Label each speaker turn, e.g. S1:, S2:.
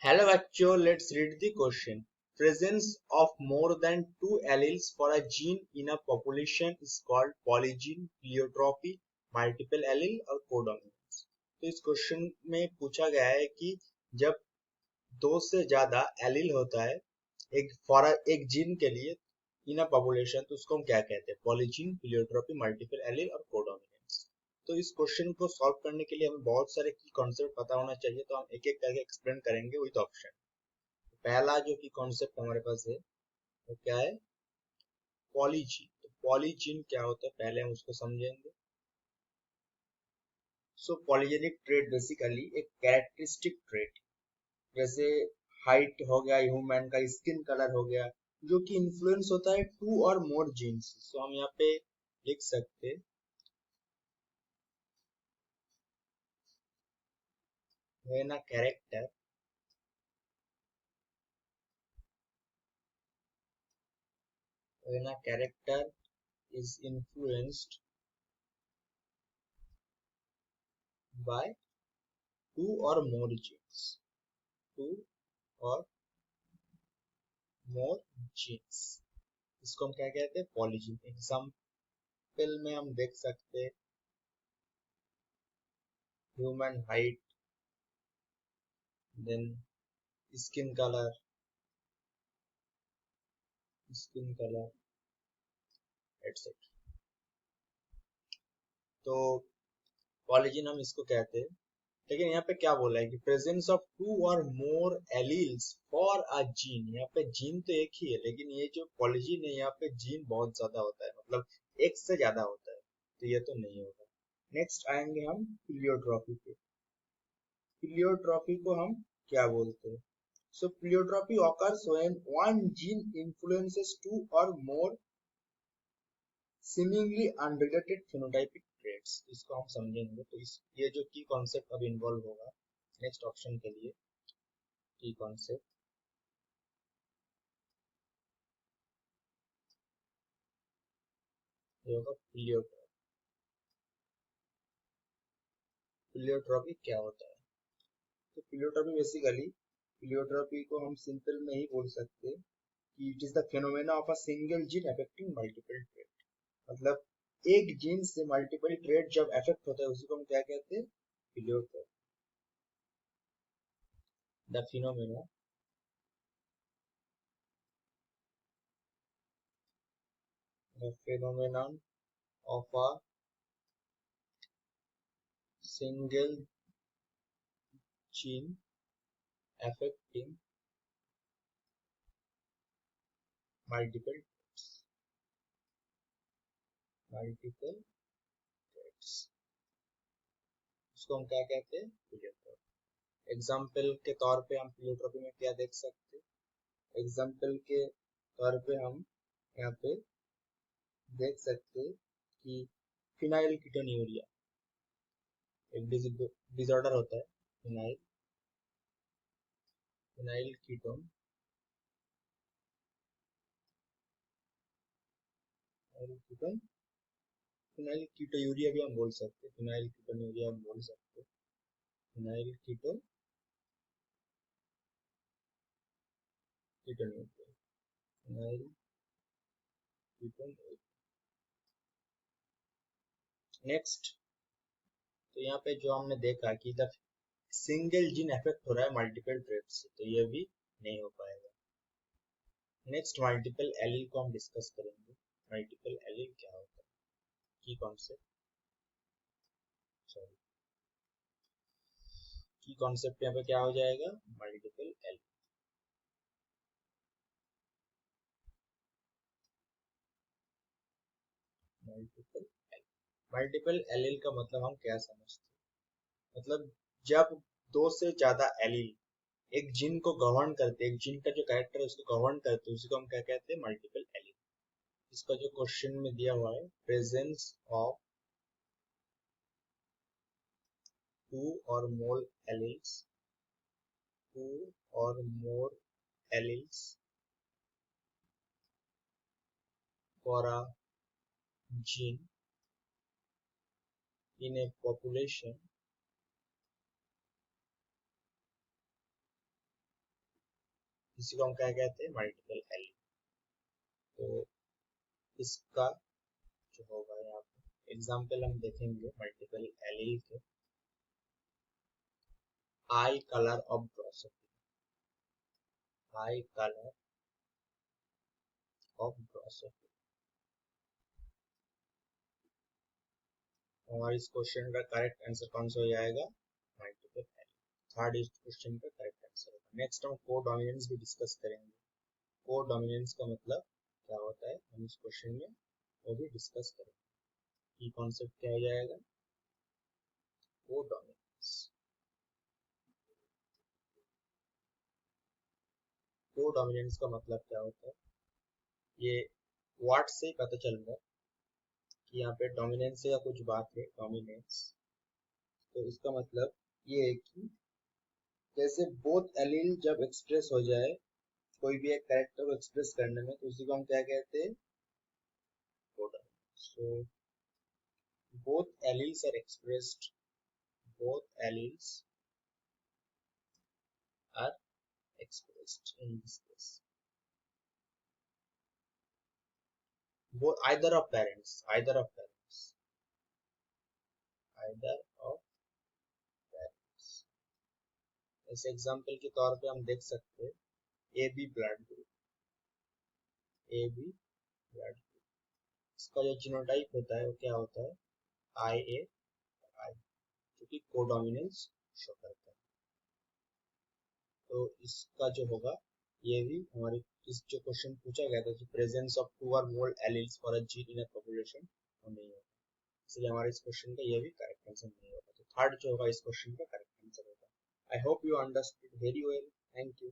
S1: Hello, actual. Let's read the question. Presence of more than two alleles for a gene in a population is called polygene, pleiotropy, multiple allele और codominance. तो इस question में पूछा गया है कि जब दो से ज्यादा एलील होता है एक जीन के लिए इन अ पॉपुलेशन, तो उसको हम क्या कहते हैं? पॉलीजीन, प्लियोट्रॉपी, मल्टीपल एलील और कोडोमिनेंस. तो इस क्वेश्चन को सॉल्व करने के लिए हमें बहुत सारे की कॉन्सेप्ट पता होना चाहिए, तो हम एक एक करके एक्सप्लेन करेंगे विद ऑप्शन. पहला जो की कॉन्सेप्ट हमारे पास है वो क्या है? पॉलीजीन. तो पॉलीजीन क्या होता है पहले हम उसको समझेंगे. सो पॉलीजेनिक ट्रेट बेसिकली एक कैरेक्टरिस्टिक ट्रेट, जैसे हाइट हो गया, ह्यूमन का स्किन कलर हो गया, जो कि इन्फ्लुएंस होता है टू और मोर जीन्स. सो हम यहाँ पे लिख सकते when a character when a character is influenced by two or more genes, two or more genes, इसको हम क्या कहते हैं? पॉलीजीन. एग्जाम्पल में हम देख सकते हैं human height, then skin colour, skin colour etcetera. तो पॉलीजीन हम इसको कहते हैं. लेकिन यहाँ पे क्या बोला है कि प्रेजेंस ऑफ टू और more alleles for a gene. यहाँ पे जीन तो एक ही है, लेकिन ये जो पॉलीजीन है यहाँ पे जीन बहुत ज्यादा होता है, मतलब एक से ज्यादा होता है, तो ये तो नहीं होगा. नेक्स्ट आएंगे हम प्लियोट्रॉपी पे. प्लियोट्रॉपी को हम क्या बोलते हैं? सो pleiotropy occurs when one gene influences two or more seemingly unrelated phenotypic traits. इसको हम समझेंगे. तो इस ये जो की कॉन्सेप्ट अब इन्वॉल्व होगा नेक्स्ट ऑप्शन के लिए. की कॉन्सेप्ट ये होगा प्लियोट्रॉपी. प्लियोट्रॉपी क्या होता है? तो प्लियोट्रॉपी बेसिकली, प्लियोट्रॉपी को हम सिंपल में ही बोल सकते हैं कि it is the phenomena of a single gene affecting multiple trait. मतलब एक जीन से मल्टीपल ट्रेट जब अफेक्ट होता है उसी को हम क्या कहते हैं? Pleiotropy. The phenomena the phenomenon of a single gene affecting multiple multiple traits, उसको हम क्या कहते हैं? प्लियोट्रॉपी. एग्जाम्पल के तौर पे हम प्लियोट्रॉपी में क्या देख सकते हैं? एग्जाम्पल के तौर पे हम यहाँ पे देख सकते हैं कि फिनाइल कीटोन्यूरिया एक डिसऑर्डर होता है. Phenyl phenyl ketone ketone phenyl ketonuria भी हम बोल सकते हैं. फिनाइल कीटोन्यूरिया हम बोल सकते हैं. Phenyl ketonuria, phenyl ketone. Next, तो यहाँ पे जो हमने देखा कि द सिंगल जीन अफेक्ट हो रहा है मल्टीपल ट्रेट से, तो ये भी नहीं हो पाएगा. नेक्स्ट मल्टीपल एलील को हम डिस्कस करेंगे. मल्टीपल एलील क्या होता है? की कॉन्सेप्ट सॉरी की कॉन्सेप्ट यहाँ पे क्या हो जाएगा? Multiple allele. Multiple multiple allele का मतलब हम क्या समझते हैं? मतलब जब दो से ज्यादा एलील एक जीन को गवर्न करते, एक जीन का जो कैरेक्टर है उसको गवर्न करते, उसी को हम क्या कहते हैं? Multiple allele. इसका जो क्वेश्चन में दिया हुआ है, presence of two or more alleles, two or more alleles for a gene in a population इसी को हम क्या कहते हैं, मल्टीपल एलील। तो इसका जो होगा यहाँ पे एग्जाम्पल हम देखेंगे मल्टीपल एलील के। आई colour of Drosophila, I colour of Drosophila. हमारे इस क्वेश्चन का करेक्ट आंसर कौन सा हो जाएगा, मल्टीपल एलील। थर्ड इस क्वेश्चन का करेक्ट आंसर होगा। नेक्स्ट हम को डोमिनेंस भी डिस्कस करेंगे। को डोमिनेंस का मतलब क्या होता है, हम इस क्वेश्चन में वो भी डिस्कस करेंगे। की कॉन्सेप्ट क्या हो जाएगा, को डोमिनेंस। को डोमिनेंस का मतलब क्या होता है, ये वर्ड से ही पता चल रहा है कि यहाँ पे डोमिनेंस का कुछ बात है, डोमिनेंस। तो इसका मतलब ये है कि जैसे बोथ एलील जब एक्सप्रेस हो जाए कोई भी एक कैरेक्टर को एक्सप्रेस करने में, तो उसी को हम क्या कहते हैं, codominance. So both alleles are expressed, both alleles are expressed in this case. Both, either of parents, either of parents, either of parents। ऐसे एग्जाम्पल के तौर पे हम देख सकते हैं A B blood group, A B blood group, इसका जो जीनोटाइप होता है वो क्या होता है, आई ए आई, जो कि कोडोमिनेंस शो करता है। तो इसका जो होगा ये भी हमारे इस जो क्वेश्चन पूछा गया था कि प्रेजेंस ऑफ टू और more alleles for a gene in a population, वो नहीं होगा, इसलिए हमारे इस क्वेश्चन का ये भी करेक्ट आंसर नहीं होगा। तो थर्ड जो होगा इस क्वेश्चन का करेक्ट आंसर होगा। I hope you understood very well. Thank you.